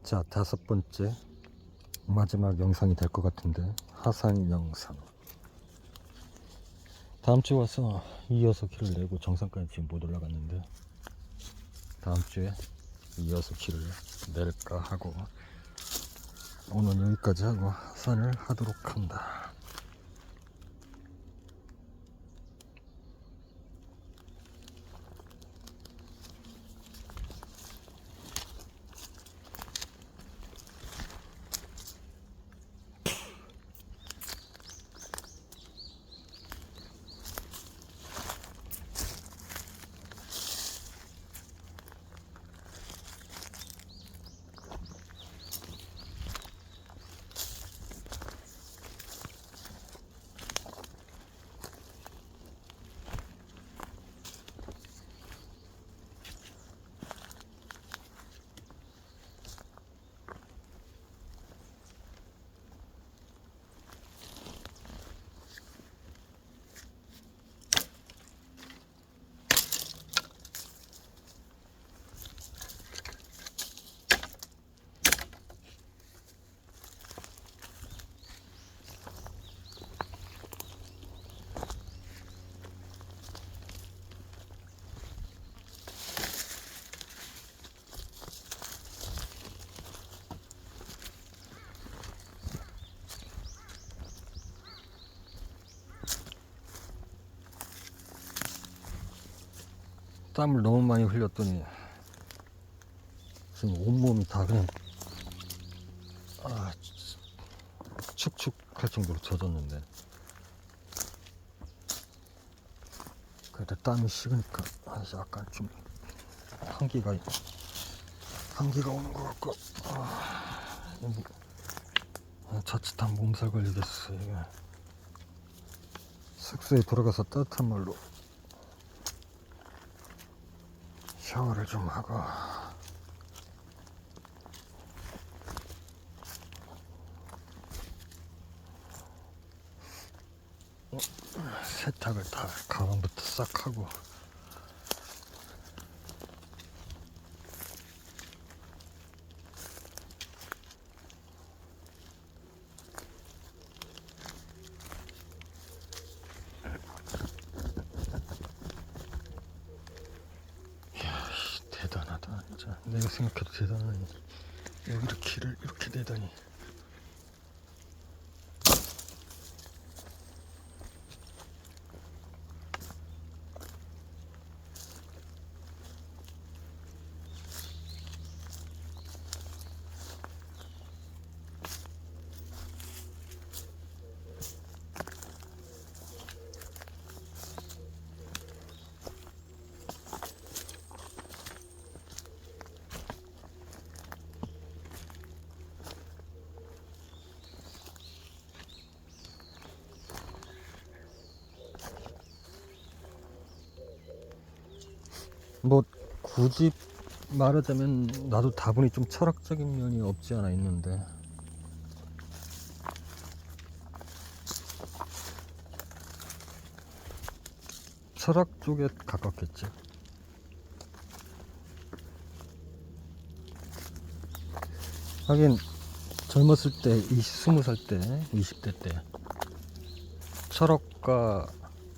자, 5번째 마지막 영상이 될 것 같은데, 하산 영상. 다음 주에 와서 이어서 키를 내고 정상까지 지금 못 올라갔는데, 다음 주에 이어서 키를 낼까 하고, 오늘 여기까지 하고 하산을 하도록 한다. 땀을 너무 많이 흘렸더니 지금 온몸이 다 그냥 축축할 정도로 젖었는데, 그래도 땀이 식으니까 약간 좀 한기가 오는 것 같고, 자칫한 몸살 걸리겠어. 이게 숙소에 돌아가서 따뜻한 물로 샤워를 좀 하고, 세탁을 다 가방부터 싹 하고, 이야, 대단하다 진짜. 내가 생각해도 대단하니, 여기를 길을 이렇게 내다니. 뭐 굳이 말하자면 나도 다분히 좀 철학적인 면이 없지 않아 있는데, 철학 쪽에 가깝겠지. 하긴 젊었을 때, 20살 때, 20대 때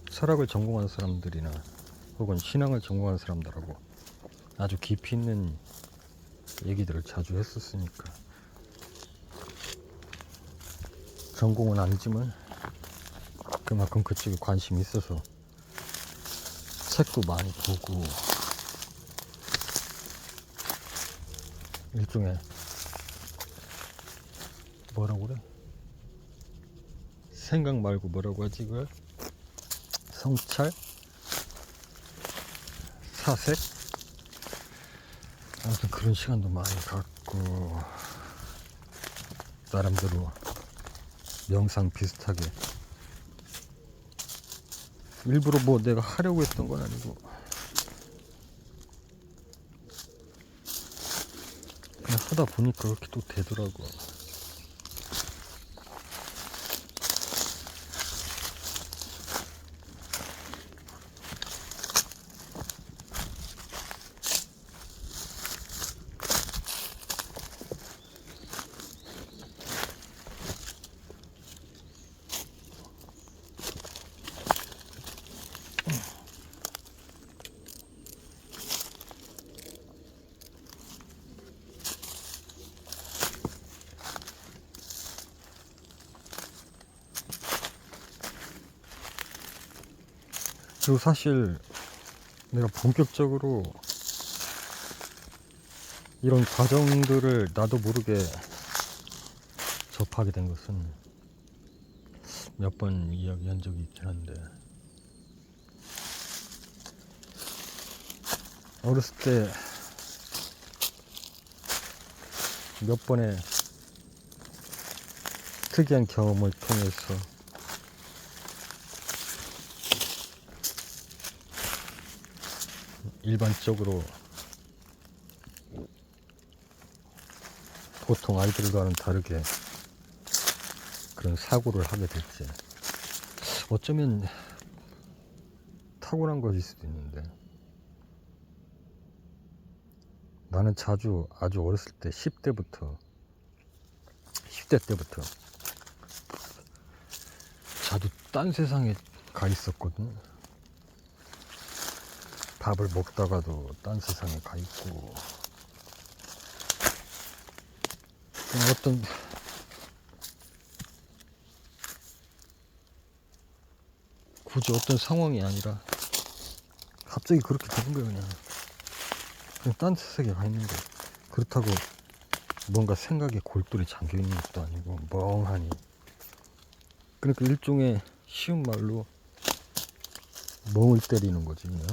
철학을 전공한 사람들이나 혹은 신앙을 전공한 사람들하고 아주 깊이 있는 얘기들을 자주 했었으니까, 전공은 아니지만 그만큼 그쪽에 관심이 있어서 책도 많이 보고, 일종의 뭐라고 그래? 생각 말고 뭐라고 하지 그걸? 성찰? 사색? 아무튼 그런 시간도 많이 갖고, 나름대로 명상 비슷하게, 일부러 뭐 내가 하려고 했던 건 아니고 그냥 하다 보니까 그렇게 또 되더라고. 그리고 사실 내가 본격적으로 이런 과정들을 나도 모르게 접하게 된 것은 몇 번 이야기한 적이 있긴 한데, 어렸을 때 몇 번의 특이한 경험을 통해서 일반적으로 보통 아이들과는 다르게 그런 사고를 하게 됐지. 어쩌면 타고난 것일 수도 있는데, 나는 아주 어렸을 때 10대 때부터 자주 딴 세상에 가 있었거든. 밥을 먹다가도 딴 세상에 가 있고, 어떤 굳이 어떤 상황이 아니라 갑자기 그렇게 되는 거야. 그냥 딴 세상에 가 있는 거야. 그렇다고 뭔가 생각에 골똘히 잠겨 있는 것도 아니고 멍하니. 그러니까 일종의 쉬운 말로 멍을 때리는 거지 그냥.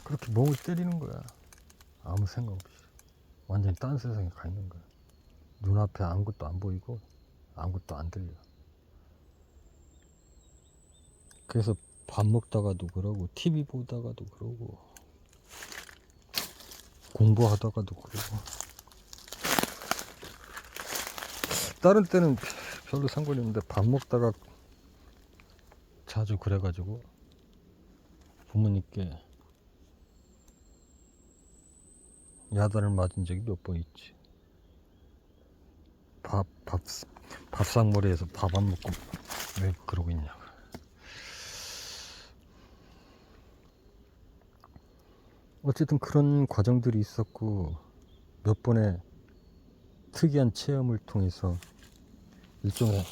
그렇게 멍을 때리는 거야. 아무 생각 없이. 완전히 딴 세상에 가 있는 거야. 눈앞에 아무것도 안 보이고 아무것도 안 들려. 그래서 밥 먹다가도 그러고, TV 보다가도 그러고, 공부하다가도 그러고. 다른 때는 별로 상관이 없는데 밥 먹다가 자주 그래가지고 부모님께 야단을 맞은 적이 몇 번 있지. 밥상머리에서 밥 안 먹고 왜 그러고 있냐고. 어쨌든 그런 과정들이 있었고, 몇 번의 특이한 체험을 통해서 일종의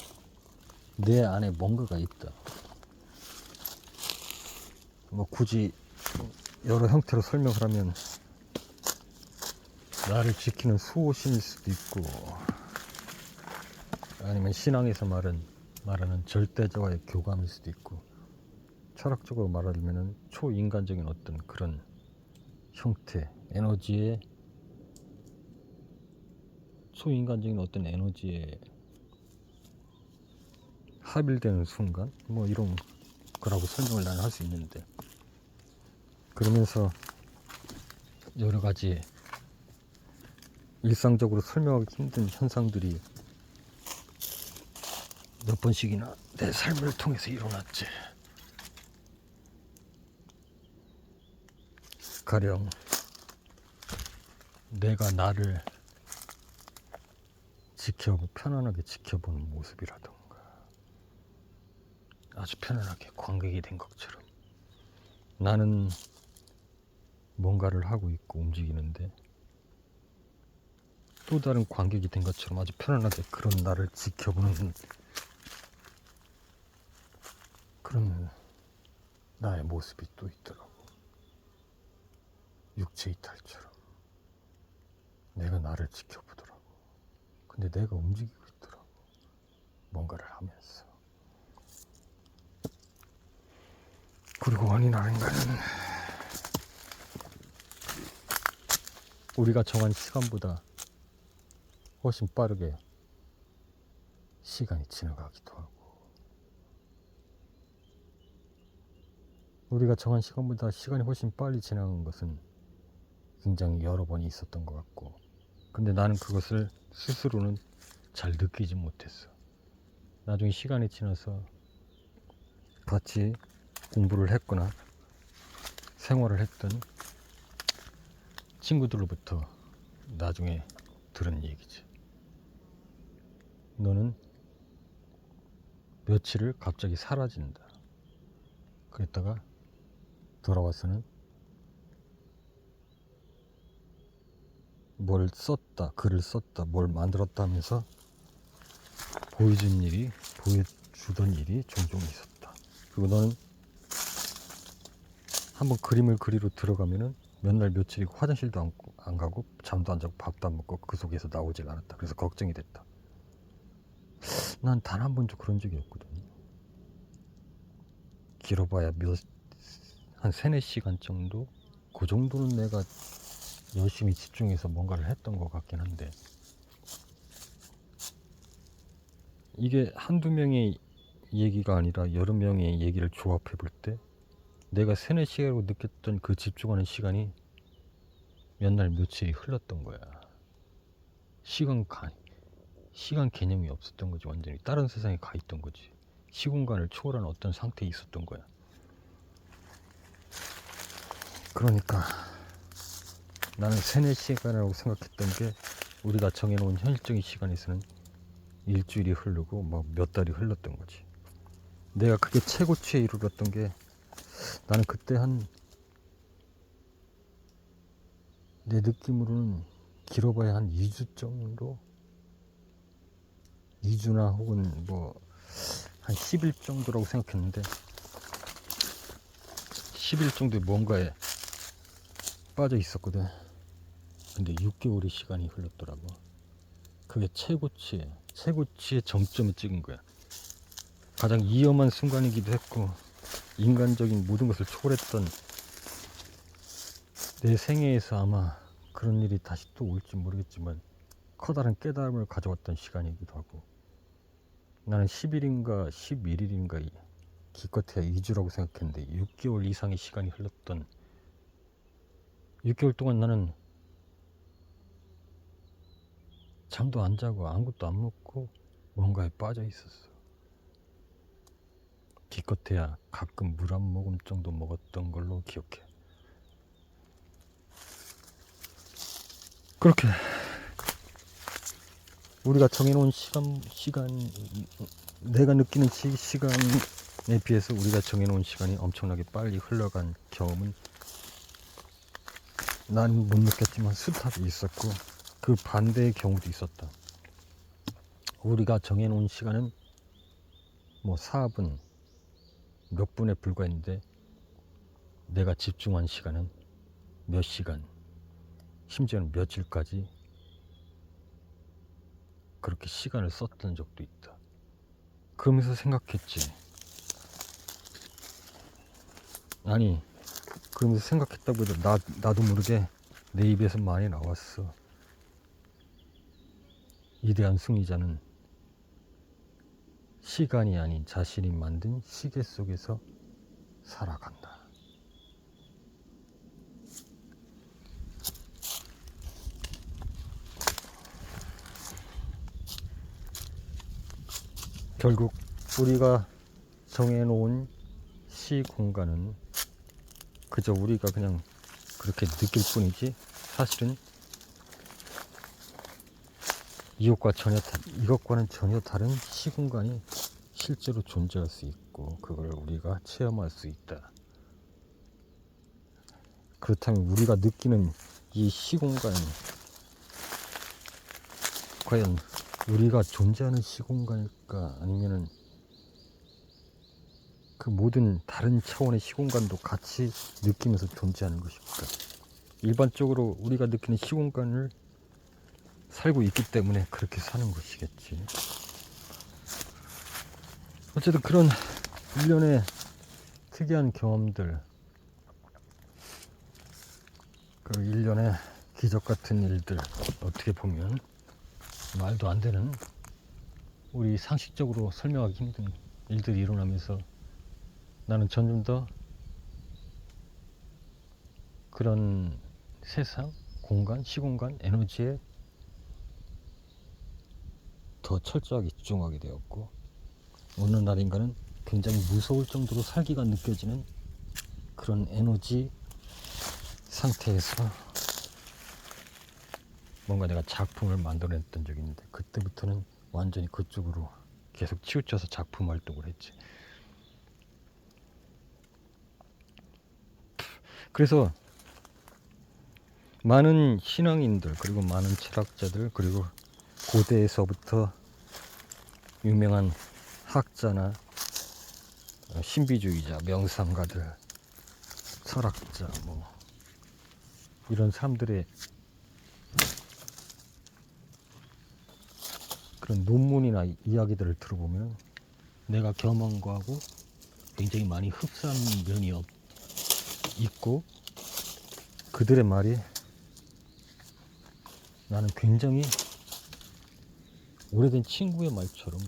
내 안에 뭔가가 있다. 뭐 굳이 여러 형태로 설명을 하면 나를 지키는 수호신일 수도 있고, 아니면 신앙에서 말하는 절대자와의 교감일 수도 있고, 철학적으로 말하면 초인간적인 어떤 그런 형태, 초인간적인 어떤 에너지에 합일되는 순간, 뭐 이런 거라고 설명을 나는 할 수 있는데, 그러면서 여러 가지 일상적으로 설명하기 힘든 현상들이 몇 번씩이나 내 삶을 통해서 일어났지. 가령 내가 나를 편안하게 지켜보는 모습이라던가, 아주 편안하게 관객이 된 것처럼 나는 뭔가를 하고 있고 움직이는데 또 다른 관객이 된 것처럼 아주 편안하게 그런 나를 지켜보는 그런 나의 모습이 또 있더라고. 육체 이탈처럼 내가 나를 지켜보더라고. 근데 내가 움직이고 있더라고. 뭔가를 하면서. 그리고 어느 날인가는 우리가 정한 시간보다 훨씬 빠르게 시간이 지나가기도 하고, 우리가 정한 시간보다 시간이 훨씬 빨리 지나간 것은 굉장히 여러 번이 있었던 것 같고, 근데 나는 그것을 스스로는 잘 느끼지 못했어. 나중에 시간이 지나서 같이 공부를 했거나 생활을 했던 친구들로부터 나중에 들은 얘기지. 너는 며칠을 갑자기 사라진다. 그랬다가 돌아와서는 뭘 썼다, 글을 썼다, 뭘 만들었다 하면서 보여주던 일이 종종 있었다. 그리고 너는 한번 그림을 그리러 들어가면은 몇 날 며칠이 화장실도 안 가고 잠도 안 자고 밥도 안 먹고 그 속에서 나오질 않았다. 그래서 걱정이 됐다. 난 단 한 번도 그런 적이 없거든. 길어봐야 한 3-4시간 정도? 그 정도는 내가 열심히 집중해서 뭔가를 했던 것 같긴 한데, 이게 한두 명의 얘기가 아니라 여러 명의 얘기를 조합해 볼 때 내가 3-4시간으로 느꼈던 그 집중하는 시간이 몇 날 며칠이 흘렀던 거야. 시간 개념이 없었던 거지. 완전히 다른 세상에 가 있던 거지. 시공간을 초월한 어떤 상태에 있었던 거야. 그러니까 나는 3-4시간이라고 생각했던 게 우리가 정해놓은 현실적인 시간에서는 일주일이 흐르고 막 몇 달이 흘렀던 거지. 내가 그게 최고치에 이르렀던 게, 나는 그때 내 느낌으로는 길어봐야 한 2주 정도? 2주나 혹은 한 10일 정도라고 생각했는데, 10일 정도의 뭔가에 빠져 있었거든. 근데 6개월의 시간이 흘렀더라고. 그게 최고치의 정점을 찍은 거야. 가장 위험한 순간이기도 했고, 인간적인 모든 것을 초월했던 내 생애에서 아마 그런 일이 다시 또 올지 모르겠지만 커다란 깨달음을 가져왔던 시간이기도 하고, 나는 10일인가 11일인가 기껏해야 2주라고 생각했는데 6개월 이상의 시간이 흘렀던, 6개월 동안 나는 잠도 안 자고 아무것도 안 먹고 뭔가에 빠져 있었어. 기껏해야 가끔 물 한 모금 정도 먹었던 걸로 기억해. 그렇게 우리가 정해놓은 시간, 내가 느끼는 시간에 비해서 우리가 정해놓은 시간이 엄청나게 빨리 흘러간 경험은 난 못 느꼈지만 스탑이 있었고, 그 반대의 경우도 있었다. 우리가 정해놓은 시간은 4분, 몇 분에 불과했는데 내가 집중한 시간은 몇 시간, 심지어는 며칠까지 그렇게 시간을 썼던 적도 있다. 그러면서 생각했지. 그러면서 생각했다고 해도 나도 모르게 내 입에서 많이 나왔어. 위대한 승리자는 시간이 아닌 자신이 만든 시계 속에서 살아간다. 결국 우리가 정해놓은 시 공간은 그저 우리가 그냥 그렇게 느낄 뿐이지, 사실은 이것과는 전혀 다른 시공간이 실제로 존재할 수 있고, 그걸 우리가 체험할 수 있다. 그렇다면 우리가 느끼는 이 시공간은 과연 우리가 존재하는 시공간일까, 아니면은 그 모든 다른 차원의 시공간도 같이 느끼면서 존재하는 것일까? 일반적으로 우리가 느끼는 시공간을 살고 있기 때문에 그렇게 사는 것이겠지. 어쨌든 그런 일련의 특이한 경험들, 그 일련의 기적 같은 일들, 어떻게 보면 말도 안 되는, 우리 상식적으로 설명하기 힘든 일들이 일어나면서 나는 점점 더 그런 세상, 공간, 시공간, 에너지에 더 철저하게 집중하게 되었고, 어느 날인가는 굉장히 무서울 정도로 살기가 느껴지는 그런 에너지 상태에서 뭔가 내가 작품을 만들어냈던 적이 있는데, 그때부터는 완전히 그쪽으로 계속 치우쳐서 작품 활동을 했지. 그래서 많은 신앙인들, 그리고 많은 철학자들, 그리고 고대에서부터 유명한 학자나 신비주의자, 명상가들, 철학자 뭐 이런 사람들의 그런 논문이나 이야기들을 들어보면 내가 경험한 거하고 굉장히 많이 흡사한 면이 있고, 그들의 말이 나는 굉장히 오래된 친구의 말처럼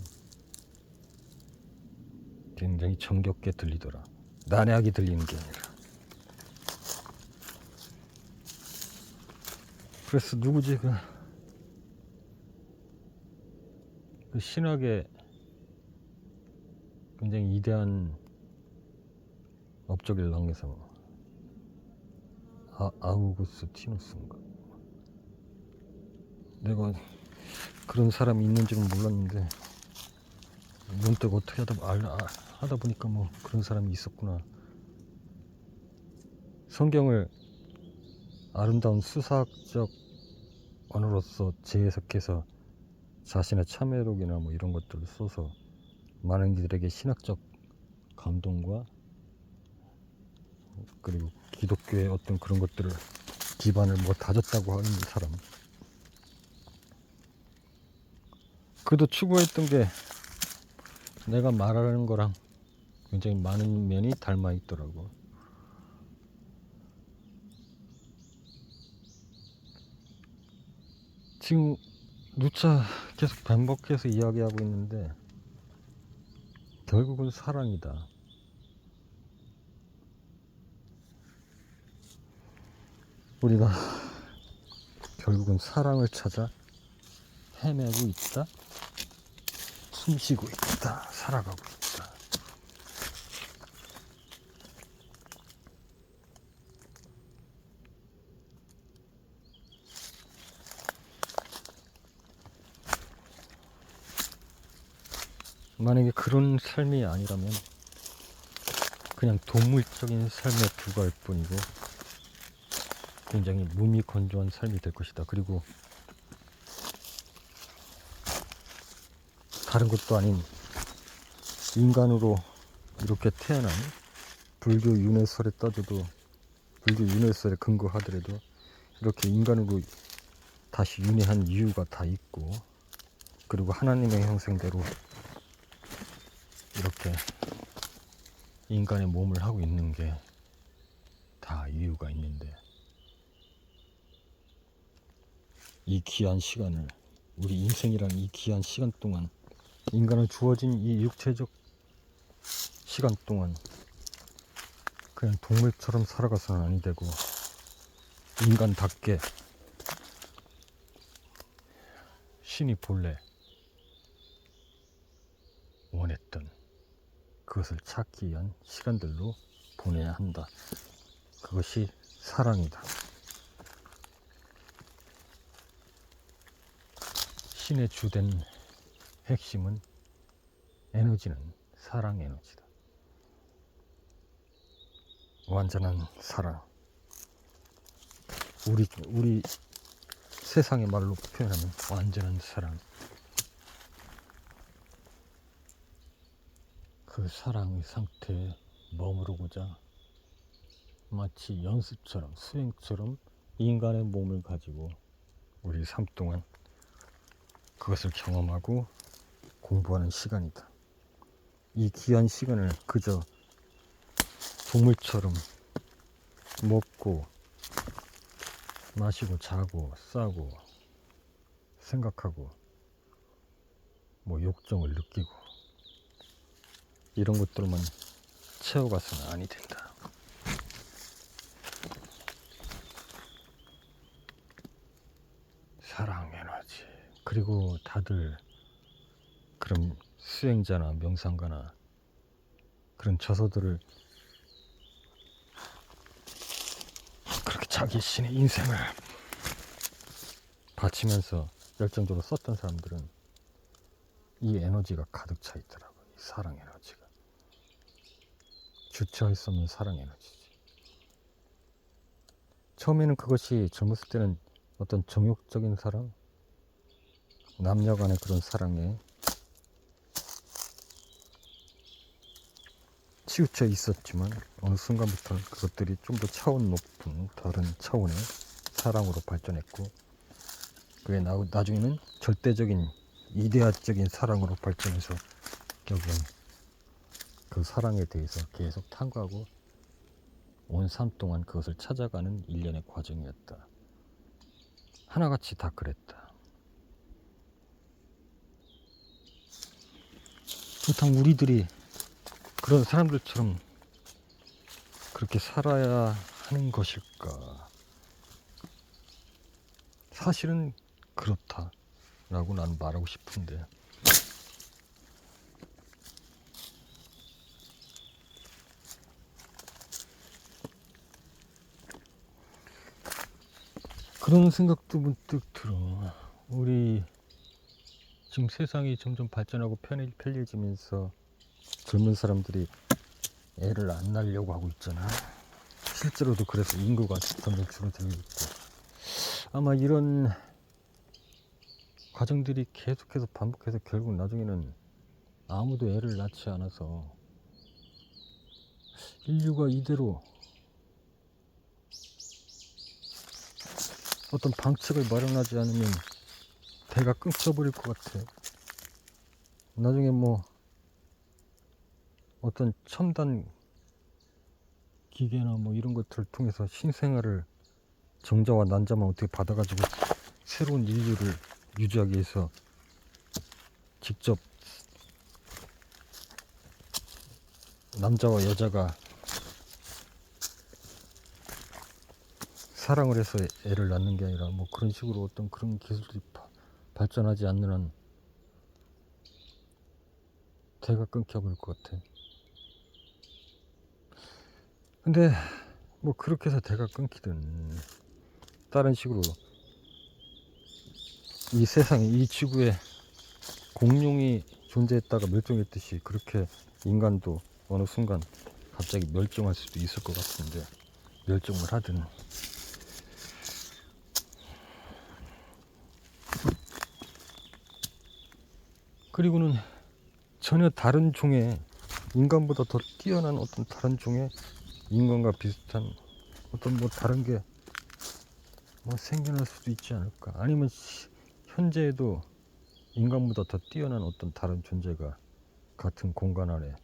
굉장히 정겹게 들리더라. 난해하게 들리는 게 아니라. 그래서 누구지 그 신학의 굉장히 위대한 업적을 남겨서 아우구스티누스인가, 내가 그런 사람이 있는 줄은 몰랐는데 문득 어떻게 하다 보니까 뭐 그런 사람이 있었구나. 성경을 아름다운 수사학적 언어로서 재해석해서 자신의 참회록이나 뭐 이런 것들을 써서 많은 이들에게 신학적 감동과 그리고 기독교의 어떤 그런 것들을 기반을 뭐 다졌다고 하는 사람, 그도 추구했던 게 내가 말하는 거랑 굉장히 많은 면이 닮아 있더라고. 지금 누차 계속 반복해서 이야기하고 있는데 결국은 사랑이다. 우리가 결국은 사랑을 찾아 헤매고 있다, 숨쉬고 있다, 살아가고 있다. 만약에 그런 삶이 아니라면 그냥 동물적인 삶에 불과할 뿐이고 굉장히 무미건조한 삶이 될 것이다. 그리고 다른 것도 아닌 인간으로 이렇게 태어난, 불교 윤회설에 따져도, 불교 윤회설에 근거하더라도 이렇게 인간으로 다시 윤회한 이유가 다 있고, 그리고 하나님의 형상대로 이렇게 인간의 몸을 하고 있는 게 다 이유가 있는데, 이 귀한 시간을, 우리 인생이라는 이 귀한 시간 동안, 인간은 주어진 이 육체적 시간 동안 그냥 동물처럼 살아가서는 아니 되고 인간답게 신이 본래 원했던 그것을 찾기 위한 시간들로 보내야 한다. 그것이 사랑이다. 신의 주된 핵심은, 에너지는 사랑 에너지다. 완전한 사랑. 우리 세상의 말로 표현하면 완전한 사랑. 그 사랑의 상태에 머무르고자 마치 연습처럼, 수행처럼 인간의 몸을 가지고 우리 삶 동안 그것을 경험하고 공부하는 시간이다. 이 귀한 시간을 그저 동물처럼 먹고 마시고 자고 싸고 생각하고 뭐 욕정을 느끼고 이런 것들만 채워가서는 아니 된다. 사랑 에너지. 그리고 다들 그런 수행자나 명상가나 그런 저서들을 그렇게 자기 신의 인생을 바치면서 열정적으로 썼던 사람들은 이 에너지가 가득 차 있더라고요. 이 사랑 에너지가. 주체할 수 없는 사랑 에너지지. 처음에는 그것이 젊었을 때는 어떤 정욕적인 사랑, 남녀 간의 그런 사랑에 치우쳐 있었지만 어느 순간부터는 그것들이 좀 더 차원 높은 다른 차원의 사랑으로 발전했고, 그게 나중에는 절대적인 이데아적인 사랑으로 발전해서 결국은 그 사랑에 대해서 계속 탐구하고 온 삶 동안 그것을 찾아가는 일련의 과정이었다. 하나같이 다 그랬다. 그렇다면 우리들이 그런 사람들처럼 그렇게 살아야 하는 것일까? 사실은 그렇다라고 난 말하고 싶은데, 그런 생각도 문득 들어. 우리 지금 세상이 점점 발전하고 편리해지면서 젊은 사람들이 애를 안 낳으려고 하고 있잖아. 실제로도 그래서 인구가 점점 줄어들고 있고, 아마 이런 과정들이 계속해서 반복해서 결국 나중에는 아무도 애를 낳지 않아서 인류가 이대로 어떤 방책을 마련하지 않으면 대가 끊겨버릴 것 같아. 나중에 뭐 어떤 첨단 기계나 뭐 이런 것들을 통해서 신생아를 정자와 난자만 어떻게 받아가지고 새로운 인류를 유지하기 위해서 직접 남자와 여자가 사랑을 해서 애를 낳는 게 아니라 뭐 그런 식으로 어떤 그런 기술들이 발전하지 않는 한 대가 끊겨버릴 것 같아. 근데 뭐 그렇게 해서 대가 끊기든 다른 식으로 이 세상에, 이 지구에 공룡이 존재했다가 멸종했듯이 그렇게 인간도 어느 순간 갑자기 멸종할 수도 있을 것 같은데, 멸종을 하든. 그리고는 전혀 다른 종의, 인간보다 더 뛰어난 어떤 다른 종의 인간과 비슷한 어떤 뭐 다른 게 뭐 생겨날 수도 있지 않을까. 아니면 현재에도 인간보다 더 뛰어난 어떤 다른 존재가 같은 공간 안에,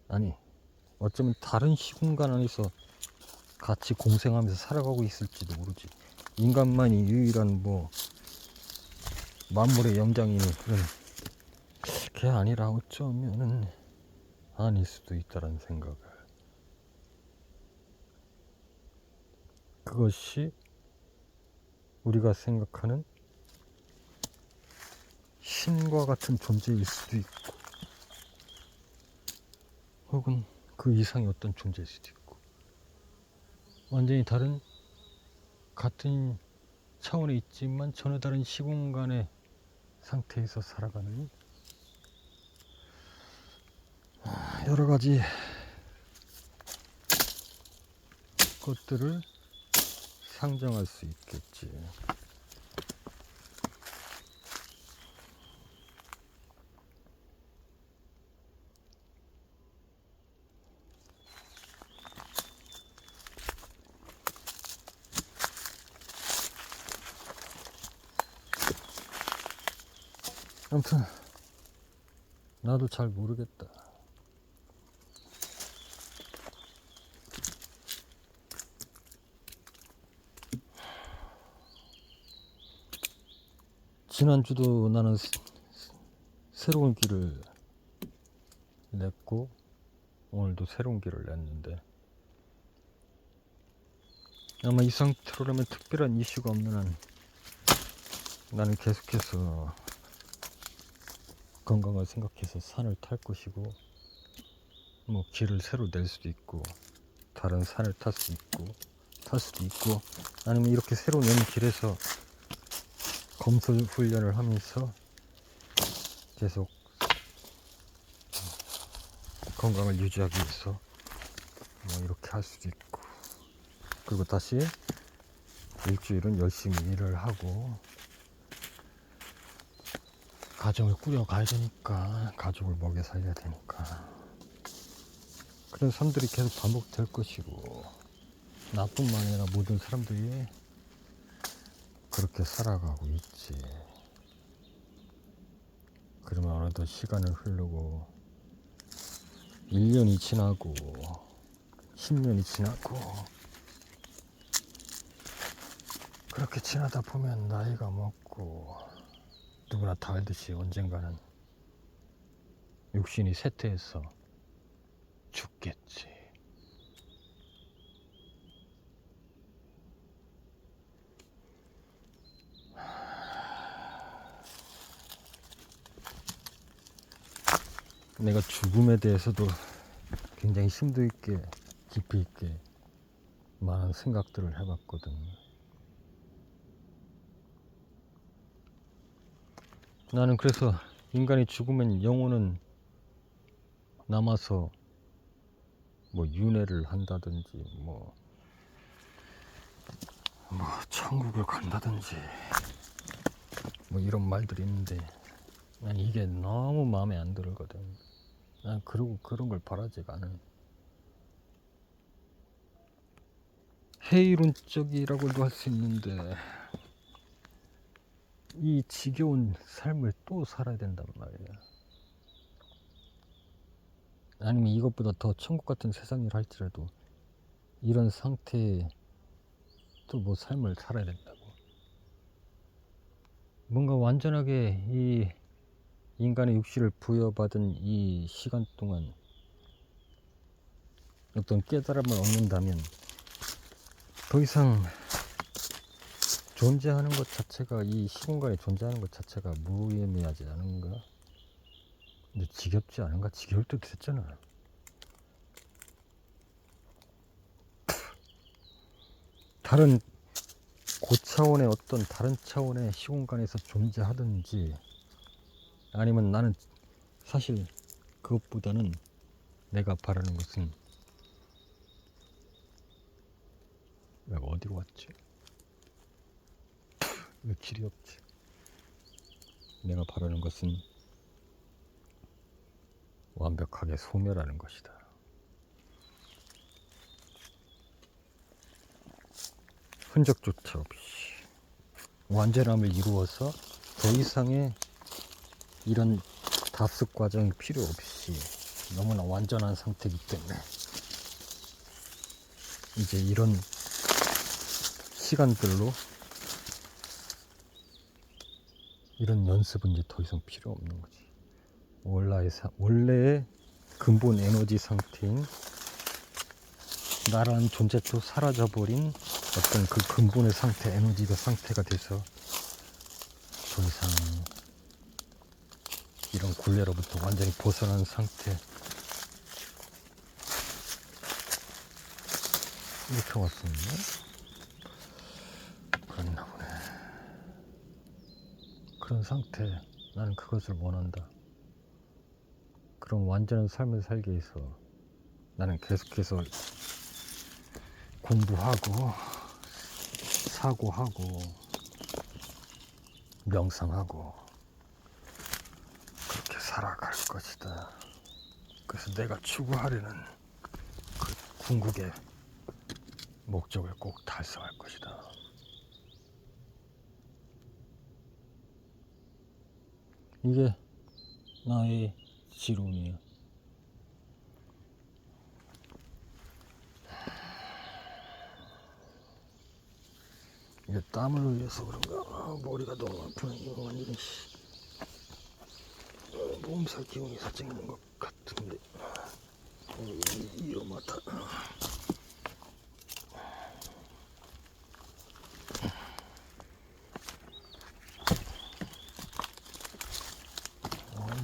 아니 어쩌면 다른 시공간 안에서 같이 공생하면서 살아가고 있을지도 모르지. 인간만이 유일한 뭐 만물의 영장인 그런 게 아니라 어쩌면은 아닐 수도 있다는 생각을. 그것이 우리가 생각하는 신과 같은 존재일 수도 있고, 혹은 그 이상의 어떤 존재일 수도 있고, 완전히 다른 같은 차원에 있지만 전혀 다른 시공간의 상태에서 살아가는 여러 가지 것들을 상정할 수 있겠지. 아무튼 나도 잘 모르겠다. 지난주도 나는 새로운 길을 냈고 오늘도 새로운 길을 냈는데, 아마 이 상태로라면 특별한 이슈가 없는 한 나는 계속해서 건강을 생각해서 산을 탈 것이고, 뭐 길을 새로 낼 수도 있고 다른 산을 탈 수도 있고, 아니면 이렇게 새로 낸 길에서 검술 훈련을 하면서 계속 건강을 유지하기 위해서 뭐 이렇게 할 수도 있고, 그리고 다시 일주일은 열심히 일을 하고 가정을 꾸려가야 되니까, 가족을 먹여 살려야 되니까 그런 삶들이 계속 반복될 것이고, 나뿐만 아니라 모든 사람들이 그렇게 살아가고 있지. 그러면 어느덧 시간을 흐르고 1년이 지나고 10년이 지나고 그렇게 지나다 보면 나이가 먹고 누구나 다 알듯이 언젠가는 육신이 쇠퇴해서 죽겠지. 내가 죽음에 대해서도 굉장히 심도 있게 깊이 있게 많은 생각들을 해봤거든. 나는 그래서 인간이 죽으면 영혼은 남아서 뭐 윤회를 한다든지 뭐 천국을 간다든지 뭐 이런 말들이 있는데 난 이게 너무 마음에 안 들거든. 난 그러고 그런 걸 바라지가 않은. 해이론적이라고도 할 수 있는데 이 지겨운 삶을 또 살아야 된단 말이야. 아니면 이것보다 더 천국 같은 세상이라 할지라도 이런 상태에 또 뭐 삶을 살아야 된다고. 뭔가 완전하게 이 인간의 육신을 부여받은 이 시간 동안 어떤 깨달음을 얻는다면 더 이상 존재하는 것 자체가, 이 시공간에 존재하는 것 자체가 무의미하지 않은가? 근데 지겹지 않은가? 지겨울 때도 됐잖아. 다른 고차원의 어떤 다른 차원의 시공간에서 존재하든지, 아니면 나는 사실 그것보다는 내가 바라는 것은, 내가 어디로 왔지? 왜 길이 없지? 내가 바라는 것은 완벽하게 소멸하는 것이다. 흔적조차 없이 완전함을 이루어서 더 이상의 이런 답습 과정이 필요 없이 너무나 완전한 상태이기 때문에 이제 이런 시간들로 이런 연습은 이제 더 이상 필요 없는 거지. 원래의 근본 에너지 상태인 나라는 존재도 사라져버린 어떤 그 근본의 상태, 에너지가 상태가 돼서 더 이상 이런 굴레로부터 완전히 벗어난 상태, 이렇게 왔었네. 그렇나 보네. 그런 상태, 나는 그것을 원한다. 그런 완전한 삶을 살기 위해서 나는 계속해서 공부하고 사고하고 명상하고 그렇게 살아갈 것이다. 그래서 내가 추구하려는 그 궁극의 목적을 꼭 달성할 것이다. 이게 나의 지론이야. 이게 땀을 흘려서 그런가? 머리가 너무 아프네. 이거 완전히 몸살 기운이 살짝 있는 것 같은데. 위험하다.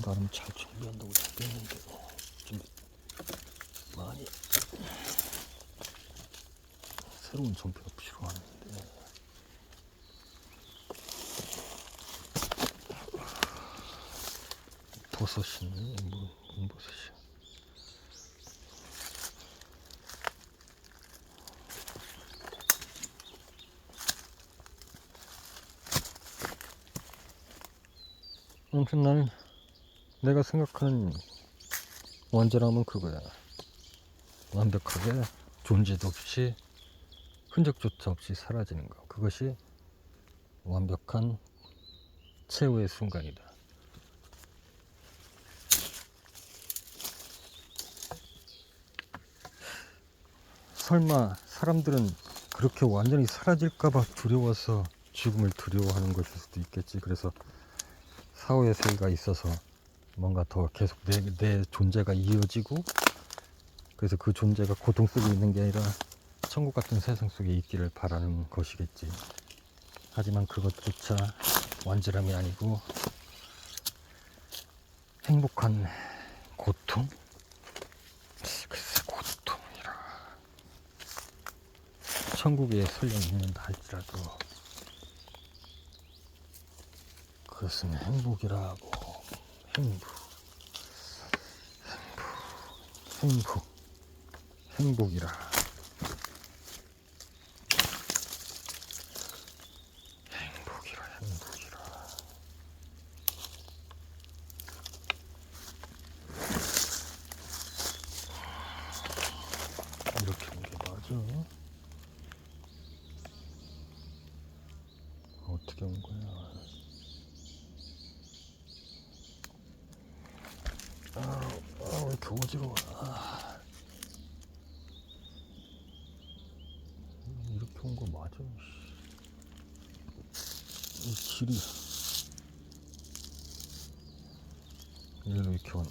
나름 잘 준비한다고 생각했는데 좀 많이 새로운 정비가 필요한데. 버섯이네. 뭔 버섯이야? 아무튼 나는 내가 생각하는 완전함은 그거야. 완벽하게 존재도 없이 흔적조차 없이 사라지는 것, 그것이 완벽한 최후의 순간이다. 설마 사람들은 그렇게 완전히 사라질까봐 두려워서 죽음을 두려워하는 것일 수도 있겠지. 그래서 사후의 세계가 있어서 뭔가 더 계속 내 존재가 이어지고, 그래서 그 존재가 고통 속에 있는 게 아니라 천국 같은 세상 속에 있기를 바라는 것이겠지. 하지만 그것조차 완전함이 아니고 행복한 고통? 글쎄, 고통이라. 천국에 설령 있는다 할지라도 그것은 행복이라고. 행복이라. 이렇게 온 게 맞아? 어떻게 온 거야? 왜 이렇게 어지러워? 이렇게 온 거 맞아? 이 길이 일로 이렇게 왔네?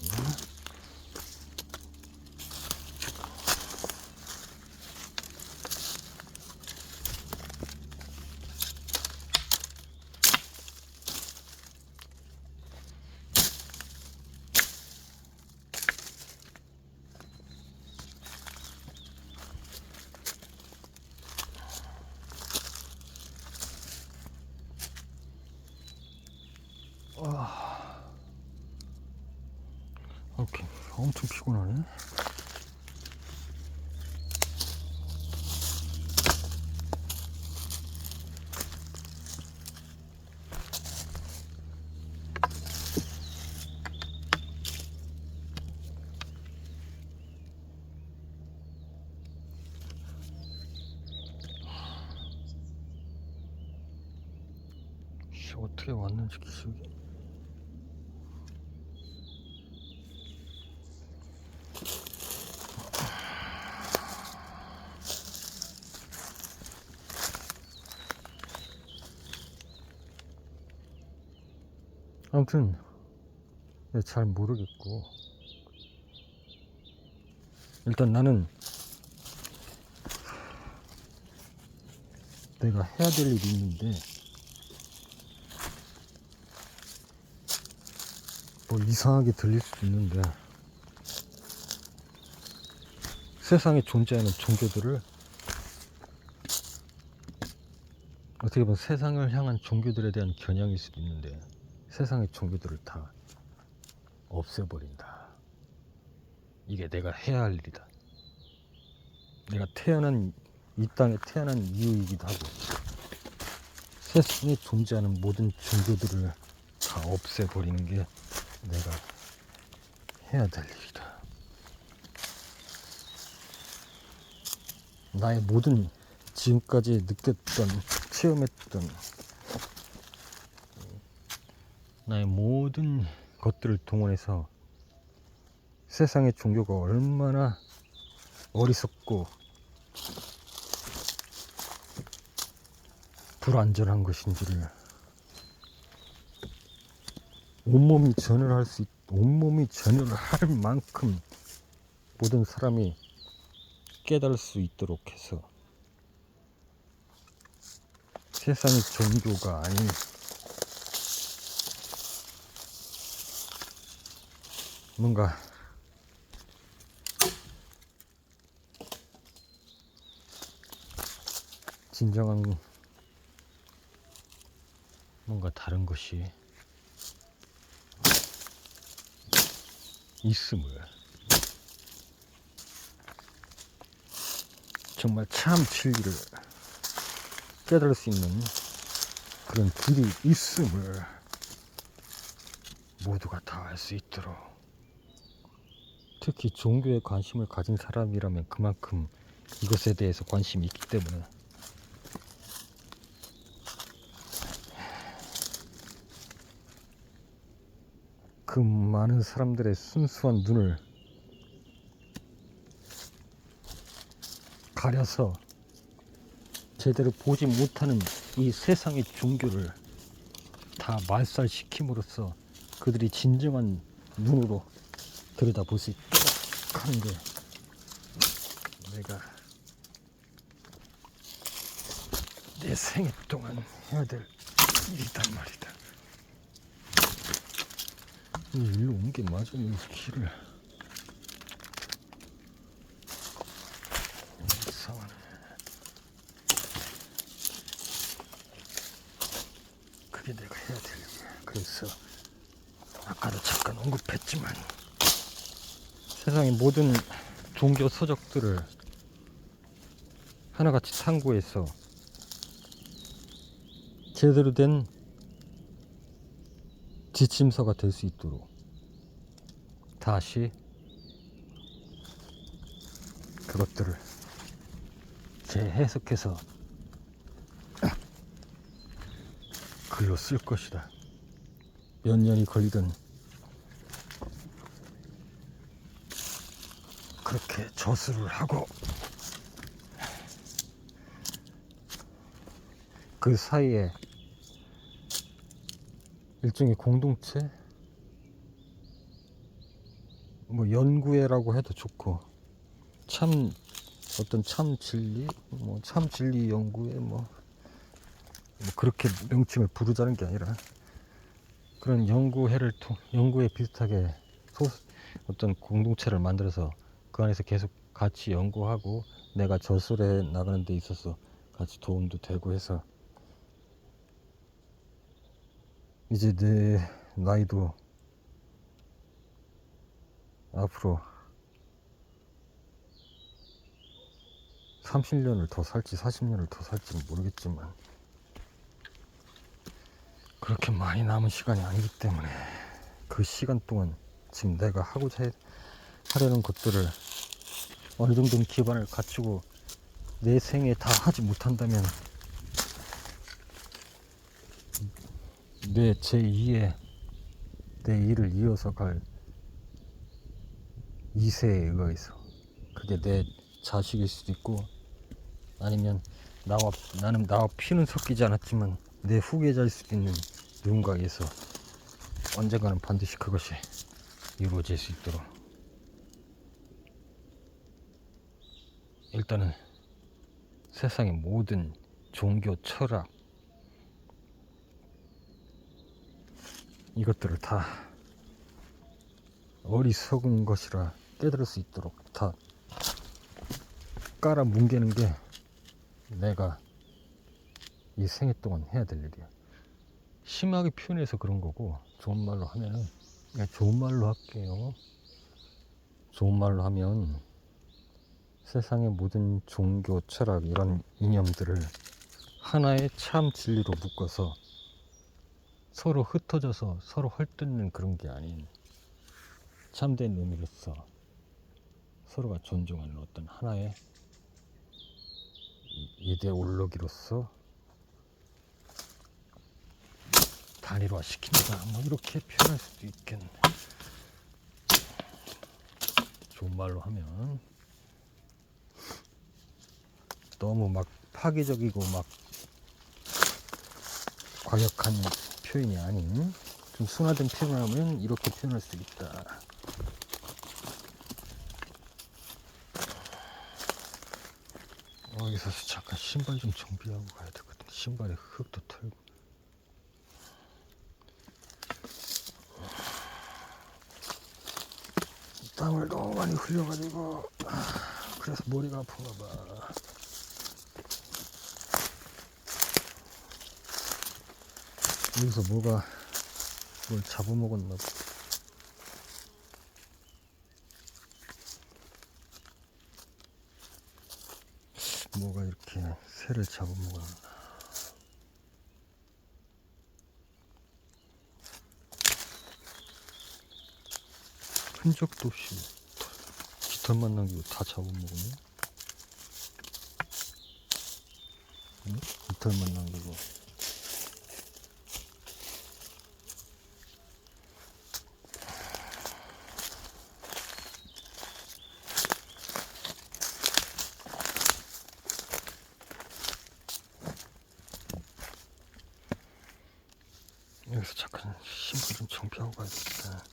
오케이, 엄청 피곤하네. 어떻게 왔는지 기억이. 아무튼 잘 모르겠고, 일단 나는 내가 해야 될 일이 있는데, 뭐 이상하게 들릴 수도 있는데, 세상에 존재하는 종교들을, 어떻게 보면 세상을 향한 종교들에 대한 겨냥일 수도 있는데, 세상의 종교들을 다 없애버린다. 이게 내가 해야 할 일이다. 내가 이 땅에 태어난 이유이기도 하고, 세상에 존재하는 모든 종교들을 다 없애버리는 게 내가 해야 될 일이다. 나의 모든 지금까지 느꼈던, 체험했던 나의 모든 것들을 동원해서 세상의 종교가 얼마나 어리석고 불완전한 것인지를 온몸이 전율을 할 만큼 모든 사람이 깨달을 수 있도록 해서 세상의 종교가 아닌 뭔가 진정한 뭔가 다른 것이 있음을, 정말 참 진리를 깨달을 수 있는 그런 길이 있음을 모두가 다 알 수 있도록 특히 종교에 관심을 가진 사람이라면 그만큼 이것에 대해서 관심이 있기 때문에 그 많은 사람들의 순수한 눈을 가려서 제대로 보지 못하는 이 세상의 종교를 다 말살시킴으로써 그들이 진정한 눈으로 들여다볼 수 있도록 하는 게 내가 내 생애 동안 해야 될 일이단 말이다. 일로 온 게 맞아. 이 길을 이상하네. 그게 내가 해야 될 일이야. 그래서 아까도 잠깐 언급했지만 세상의 모든 종교 서적들을 하나같이 탐구해서 제대로 된 지침서가 될 수 있도록 다시 그것들을 재해석해서 글로 쓸 것이다. 몇 년이 걸리든 그렇게 저술을 하고 그 사이에 일종의 공동체, 뭐 연구회라고 해도 좋고, 참 어떤 참 진리, 뭐 참 진리 연구회, 뭐 그렇게 명칭을 부르자는 게 아니라 그런 연구회 비슷하게 어떤 공동체를 만들어서 그 안에서 계속 같이 연구하고 내가 저술해 나가는 데 있어서 같이 도움도 되고 해서 이제 내 나이도 앞으로 30년을 더 살지 40년을 더 살지는 모르겠지만 그렇게 많이 남은 시간이 아니기 때문에 그 시간 동안 지금 내가 하려는 것들을 어느 정도는 기반을 갖추고 내 생에 다 하지 못한다면 내 제2의 내 일을 이어서 갈 2세에 의해서 그게 내 자식일 수도 있고 아니면 나는 나와 피는 섞이지 않았지만 내 후계자일 수도 있는 누군가에 의해서 언젠가는 반드시 그것이 이루어질 수 있도록 일단은 세상의 모든 종교, 철학 이것들을 다 어리석은 것이라 깨달을 수 있도록 다 깔아 뭉개는 게 내가 이 생애 동안 해야 될 일이야. 심하게 표현해서 그런 거고 좋은 말로 하면은 그냥 좋은 말로 할게요. 좋은 말로 하면 세상의 모든 종교, 철학 이런 이념들을 하나의 참 진리로 묶어서 서로 흩어져서 서로 헐뜯는 그런 게 아닌 참된 의미로서 서로가 존중하는 어떤 하나의 이데올로기로서 단일화 시킨다 뭐 이렇게 표현할 수도 있겠네. 좋은 말로 하면 너무 막 파괴적이고 막 과격한 표현이 아닌 좀 순화된 표현을 하면 이렇게 표현할 수 있다. 여기서 잠깐 신발 좀 정비하고 가야 되거든. 신발에 흙도 털고. 땀을 너무 많이 흘려가지고 그래서 머리가 아픈가 봐. 여기서 뭘 잡아먹었나 봐. 뭐가 이렇게 새를 잡아먹었나. 흔적도 없이 이틀만 남기고 다 잡아먹으네. 응? 이틀만 남기고. 여기서 잠깐 신발 좀 정비하고 가야겠다.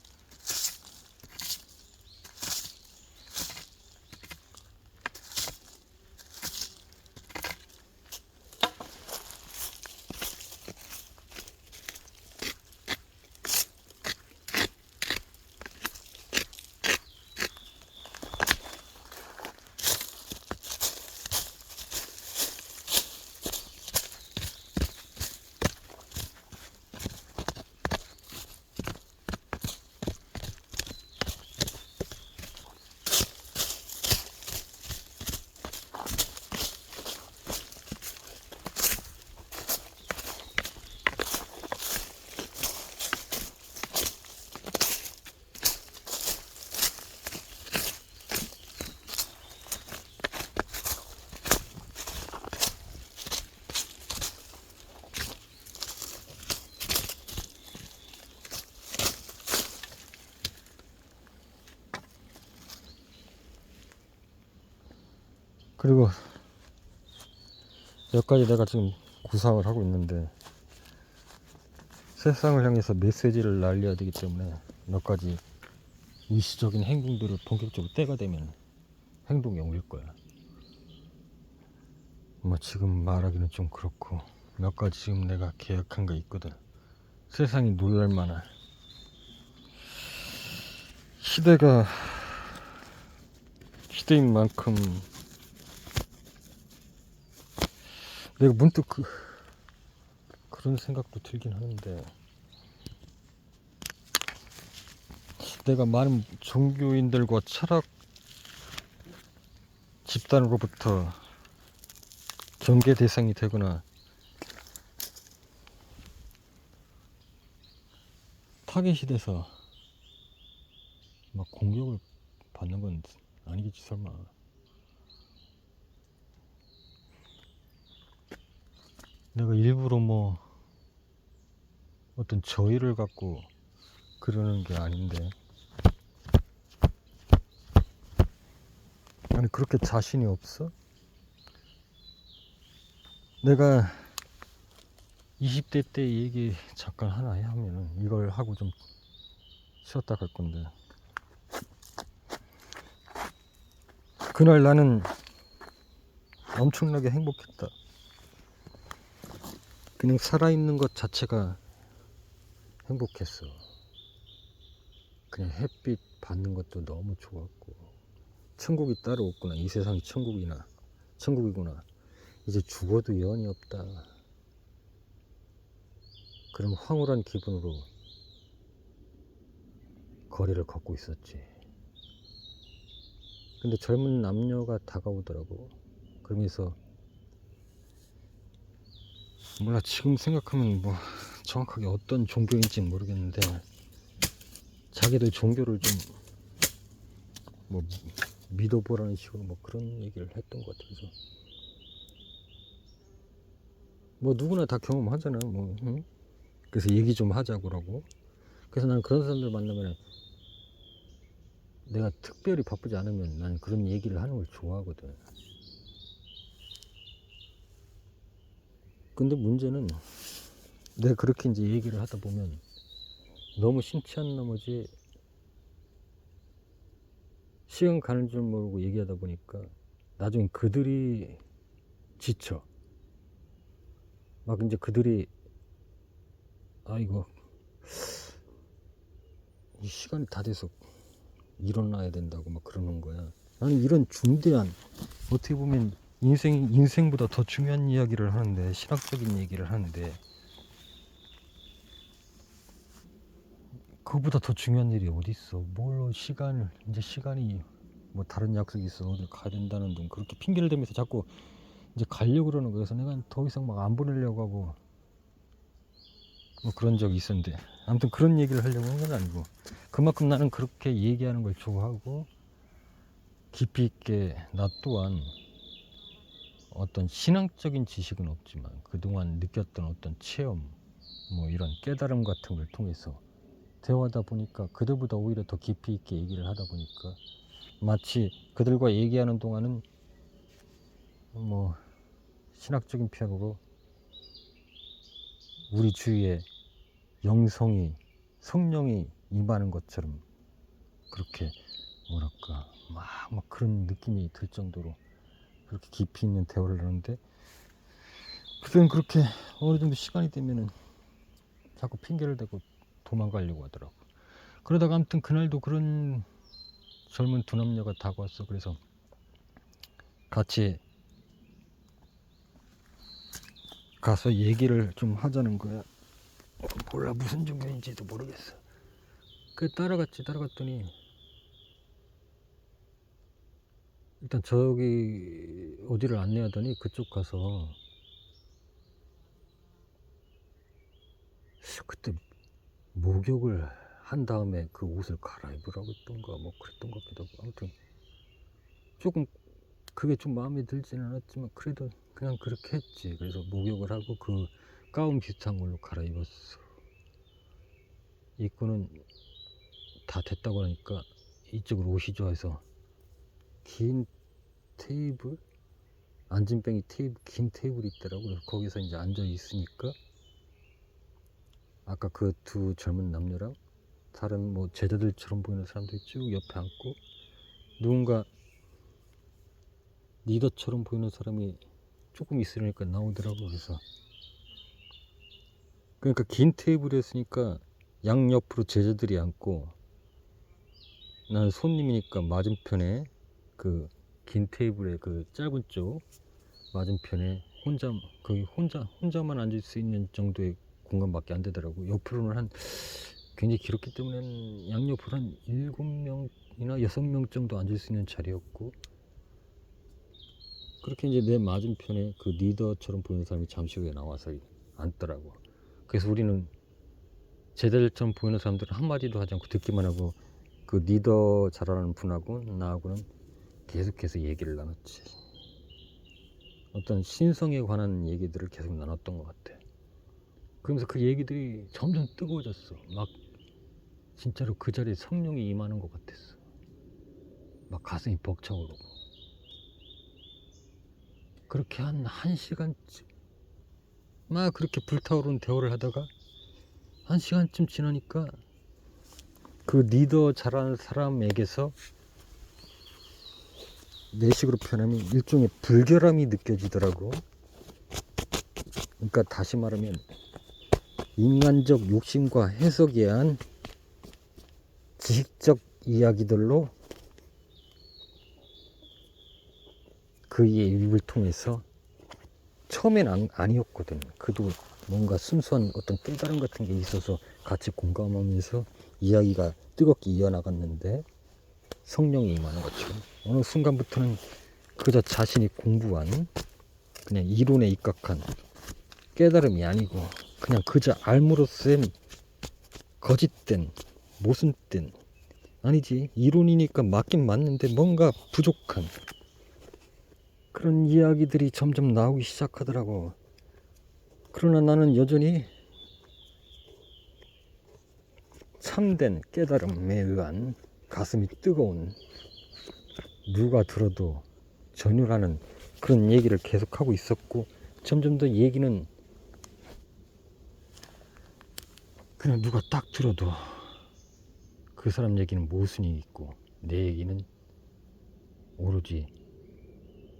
그리고 몇 가지 내가 지금 구상을 하고 있는데, 세상을 향해서 메시지를 날려야 되기 때문에 몇 가지 일시적인 행동들을 본격적으로 때가 되면 행동이 옮길 거야. 뭐 지금 말하기는 좀 그렇고, 몇 가지 지금 내가 계획한 거 있거든. 세상이 놀랄만한, 시대가 시대인 만큼 내가 문득 그런 생각도 들긴 하는데, 내가 많은 종교인들과 철학 집단으로부터 경계 대상이 되거나 타겟이 돼서 막 공격을 받는 건 아니겠지 설마. 내가 일부러 뭐 어떤 저의를 갖고 그러는 게 아닌데, 아니 그렇게 자신이 없어? 내가 20대 때 얘기 잠깐 하나 하면은 이걸 하고 좀 쉬었다 갈 건데, 그날 나는 엄청나게 행복했다. 그냥 살아있는 것 자체가 행복했어. 그냥 햇빛 받는 것도 너무 좋았고, 천국이 따로 없구나, 이 세상이 천국이구나, 이제 죽어도 연이 없다, 그런 황홀한 기분으로 거리를 걷고 있었지. 근데 젊은 남녀가 다가오더라고. 그러면서 몰라, 지금 생각하면 뭐 정확하게 어떤 종교인지는 모르겠는데, 자기들 종교를 좀 뭐 믿어보라는 식으로 뭐 그런 얘기를 했던 것 같아서, 뭐 누구나 다 경험하잖아 뭐. 응? 그래서 얘기 좀 하자고 그러고. 그래서 나는 그런 사람들 만나면 내가 특별히 바쁘지 않으면 난 그런 얘기를 하는 걸 좋아하거든. 근데 문제는 내가 그렇게 이제 얘기를 하다 보면 너무 심취한 나머지 시간 가는 줄 모르고 얘기하다 보니까 나중에 그들이 지쳐. 막 이제 그들이 이거 이 시간이 다 돼서 일어나야 된다고 막 그러는 거야. 나는 이런 중대한, 어떻게 보면 인생보다 더 중요한 이야기를 하는데, 신학적인 얘기를 하는데, 그거보다 더 중요한 일이 어디 있어. 뭘로 시간이 뭐 다른 약속이 있어, 어디 가야 된다는 등 그렇게 핑계를 대면서 자꾸 이제 가려고 그러는 거여서 내가 더 이상 막 안 보내려고 하고 뭐 그런 적이 있었는데, 아무튼 그런 얘기를 하려고 한 건 아니고, 그만큼 나는 그렇게 얘기하는 걸 좋아하고 깊이 있게 나 또한 어떤 신앙적인 지식은 없지만 그동안 느꼈던 어떤 체험, 뭐 이런 깨달음 같은 걸 통해서 대화하다 보니까 그들보다 오히려 더 깊이 있게 얘기를 하다 보니까 마치 그들과 얘기하는 동안은 뭐 신학적인 표현으로 우리 주위에 영성이, 성령이 임하는 것처럼 그렇게 뭐랄까 막 그런 느낌이 들 정도로 그렇게 깊이 있는 대화를 하는데, 그들은 그렇게 어느 정도 시간이 되면은 자꾸 핑계를 대고 도망가려고 하더라고. 그러다가 아무튼 그날도 그런 젊은 두 남녀가 다가왔어. 그래서 같이 가서 얘기를 좀 하자는 거야. 몰라 무슨 종교인지도 모르겠어. 그 따라갔더니 일단 저기 어디를 안내하더니 그쪽 가서 그때 목욕을 한 다음에 그 옷을 갈아입으라고 했던가 뭐 그랬던 것 같기도 하고, 아무튼 조금 그게 좀 마음에 들지는 않았지만 그래도 그냥 그렇게 했지. 그래서 목욕을 하고 그 가운 비슷한 걸로 갈아입었어. 입고는 다 됐다고 하니까 이쪽으로 오시죠 해서 긴 테이블, 앉은뱅이 테이블, 긴 테이블이 있더라고. 그래서 거기서 이제 앉아 있으니까 아까 그 두 젊은 남녀랑 다른 뭐 제자들처럼 보이는 사람들이 쭉 옆에 앉고 누군가 리더처럼 보이는 사람이 조금 있으니까 나오더라고. 그래서 그러니까 긴 테이블이었으니까 양옆으로 제자들이 앉고 나는 손님이니까 맞은편에 그 긴 테이블의 그 짧은 쪽 맞은편에 거기 혼자만 앉을 수 있는 정도의 공간밖에 안 되더라고. 옆으로는 한 굉장히 길었기 때문에 양옆으로 한 7명이나 6명 정도 앉을 수 있는 자리였고, 그렇게 이제 내 맞은편에 그 리더처럼 보이는 사람이 잠시 후에 나와서 앉더라고. 그래서 우리는 제자들처럼 보이는 사람들은 한마디도 하지 않고 듣기만 하고 그 리더 잘하는 분하고 나하고는 계속해서 얘기를 나눴지. 어떤 신성에 관한 얘기들을 계속 나눴던 것 같아. 그러면서 그 얘기들이 점점 뜨거워졌어. 막 진짜로 그 자리에 성령이 임하는 것 같았어. 막 가슴이 벅차오르고. 그렇게 한 1시간쯤 막 그렇게 불타오르는 대화를 하다가 1시간쯤 지나니까 그 리더 잘하는 사람에게서 내식으로 표현하면 일종의 불결함이 느껴지더라고. 그러니까 다시 말하면 인간적 욕심과 해석에 의한 지식적 이야기들로 그의 입을 통해서 처음엔 아니었거든. 그도 뭔가 순수한 어떤 깨달음 같은 게 있어서 같이 공감하면서 이야기가 뜨겁게 이어나갔는데 성령이 임하는 것처럼 어느 순간부터는 그저 자신이 공부한 그냥 이론에 입각한 깨달음이 아니고 그냥 그저 알므로써의 거짓된 모순된, 아니지 이론이니까 맞긴 맞는데 뭔가 부족한 그런 이야기들이 점점 나오기 시작하더라고. 그러나 나는 여전히 참된 깨달음에 의한 가슴이 뜨거운, 누가 들어도 전율하는 그런 얘기를 계속하고 있었고, 점점 더 얘기는 그냥 누가 딱 들어도 그 사람 얘기는 모순이 있고 내 얘기는 오로지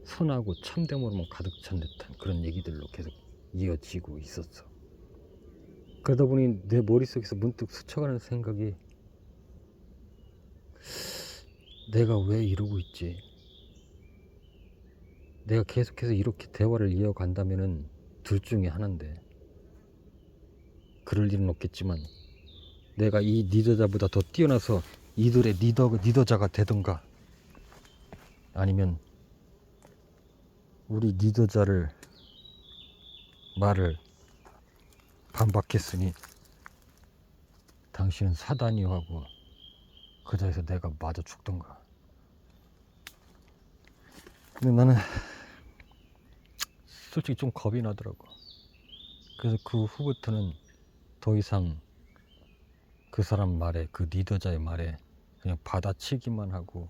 선하고 참됨으로만 가득 찬 듯한 그런 얘기들로 계속 이어지고 있었어. 그러다 보니 내 머릿속에서 문득 스쳐가는 생각이, 내가 왜 이러고 있지? 내가 계속해서 이렇게 대화를 이어간다면은 둘 중에 하나인데, 그럴 일은 없겠지만 내가 이 리더자보다 더 뛰어나서 이들의 리더자가 되든가, 아니면 우리 리더자를 말을 반박했으니 당신은 사단이요 하고 그 자리에서 내가 맞아 죽던가. 근데 나는 솔직히 좀 겁이 나더라고. 그래서 그 후부터는 더 이상 그 사람 말에, 그 리더자의 말에 그냥 받아치기만 하고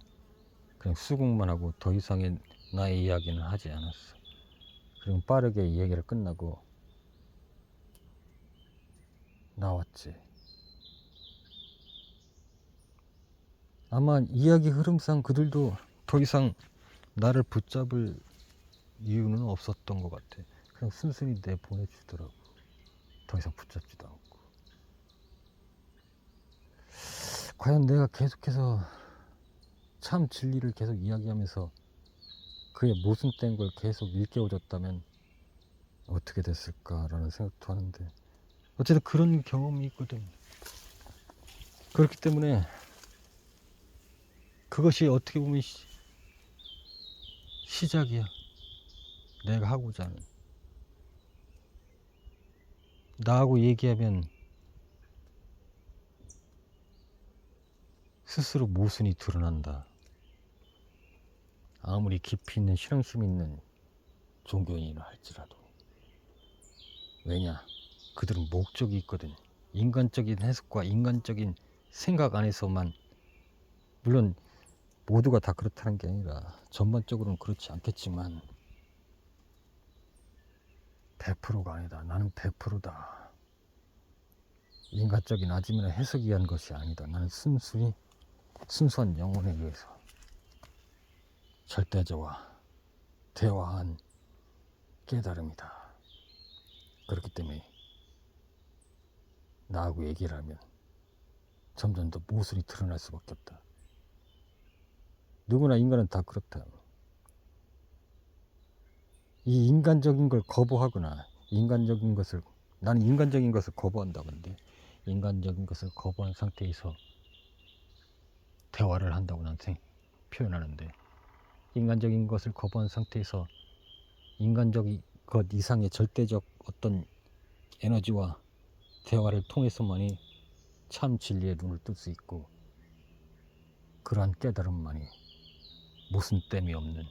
그냥 수긍만 하고 더 이상의 나의 이야기는 하지 않았어. 그리고 빠르게 이 얘기를 끝나고 나왔지. 아마 이야기 흐름상 그들도 더 이상 나를 붙잡을 이유는 없었던 것 같아. 그냥 순순히 내보내주더라고. 더 이상 붙잡지도 않고. 과연 내가 계속해서 참 진리를 계속 이야기하면서 그의 모순된 걸 계속 일깨워줬다면 어떻게 됐을까라는 생각도 하는데, 어쨌든 그런 경험이 있거든. 그렇기 때문에 그것이 어떻게 보면 시작이야. 내가 하고자 하는. 나하고 얘기하면 스스로 모순이 드러난다. 아무리 깊이 있는 신앙심 있는 종교인이라 할지라도. 왜냐? 그들은 목적이 있거든. 인간적인 해석과 인간적인 생각 안에서만, 물론 모두가 다 그렇다는 게 아니라 전반적으로는 그렇지 않겠지만 100%가 아니다. 나는 100%다. 인간적인 아지매나 해석이 위한 것이 아니다. 나는 순수한 영혼에 의해서 절대자와 대화한 깨달음이다. 그렇기 때문에 나하고 얘기를 하면 점점 더 모순이 드러날 수밖에 없다. 누구나 인간은 다 그렇다. 이 인간적인 걸 거부하거나 나는 인간적인 것을 거부한다고 하는데, 인간적인 것을 거부한 상태에서 대화를 한다고 난 표현하는데, 인간적인 것을 거부한 상태에서 인간적인 것 이상의 절대적 어떤 에너지와 대화를 통해서만이 참 진리의 눈을 뜰 수 있고, 그러한 깨달음만이 모순됨이 없는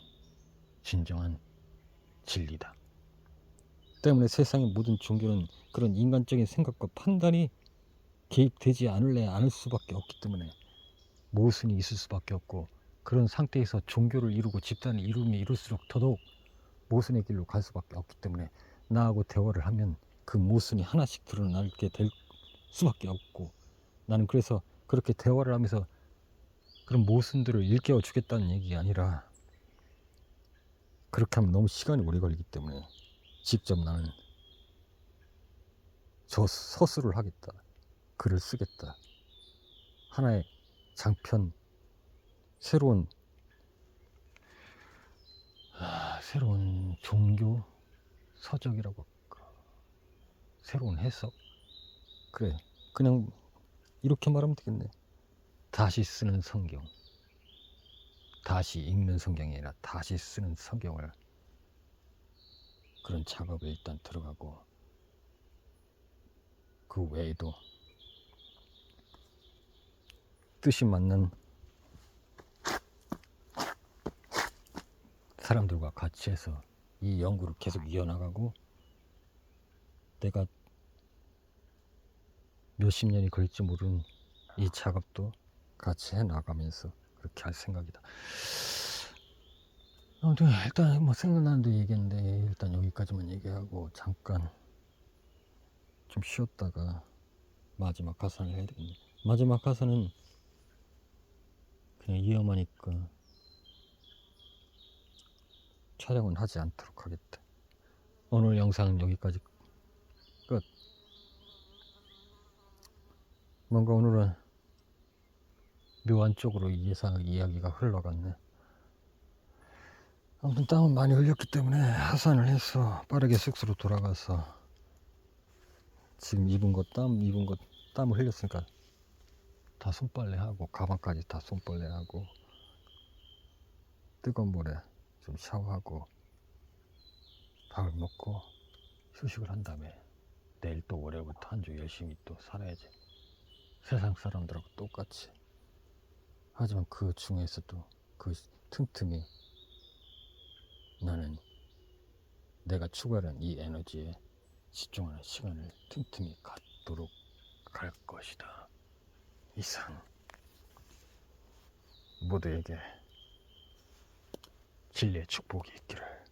진정한 진리다. 때문에 세상의 모든 종교는 그런 인간적인 생각과 판단이 개입되지 않을 수밖에 없기 때문에 모순이 있을 수밖에 없고, 그런 상태에서 종교를 이루고 집단을 이루면 이룰수록 더더욱 모순의 길로 갈 수밖에 없기 때문에 나하고 대화를 하면 그 모순이 하나씩 드러나게 될 수밖에 없고, 나는 그래서 그렇게 대화를 하면서 그런 모순들을 일깨워 주겠다는 얘기가 아니라, 그렇게 하면 너무 시간이 오래 걸리기 때문에 직접 나는 저 서술을 하겠다. 글을 쓰겠다. 하나의 장편, 새로운 종교 서적이라고 할까? 새로운 해석? 그래. 그냥 이렇게 말하면 되겠네. 다시 쓰는 성경. 다시 읽는 성경이 아니라 다시 쓰는 성경을, 그런 작업에 일단 들어가고, 그 외에도 뜻이 맞는 사람들과 같이 해서 이 연구를 계속 이어나가고, 내가 몇십 년이 걸릴지 모르는 이 작업도 같이 해나가면서 그렇게 할 생각이다. 아무튼 일단 뭐 생각나는 데 얘기했는데, 일단 여기까지만 얘기하고 잠깐 좀 쉬었다가 마지막 가사를 해야 되겠네. 마지막 가사는 그냥 위험하니까 촬영은 하지 않도록 하겠다. 오늘 영상은 여기까지 끝. 뭔가 오늘은 묘한 쪽으로 이야기가 흘러갔네. 아무튼 땀은 많이 흘렸기 때문에 하산을 해서 빠르게 숙소로 돌아가서, 지금 땀을 흘렸으니까 다 손빨래하고 가방까지 다 손빨래하고 뜨거운 물에 좀 샤워하고 밥을 먹고 휴식을 한 다음에 내일 또 월요일부터 한 주 열심히 또 살아야지. 세상 사람들하고 똑같이. 하지만 그 중에서도 그 틈틈이 나는 내가 추구하는 이 에너지에 집중하는 시간을 틈틈이 갖도록 할 것이다. 이상. 모두에게 진리의 축복이 있기를.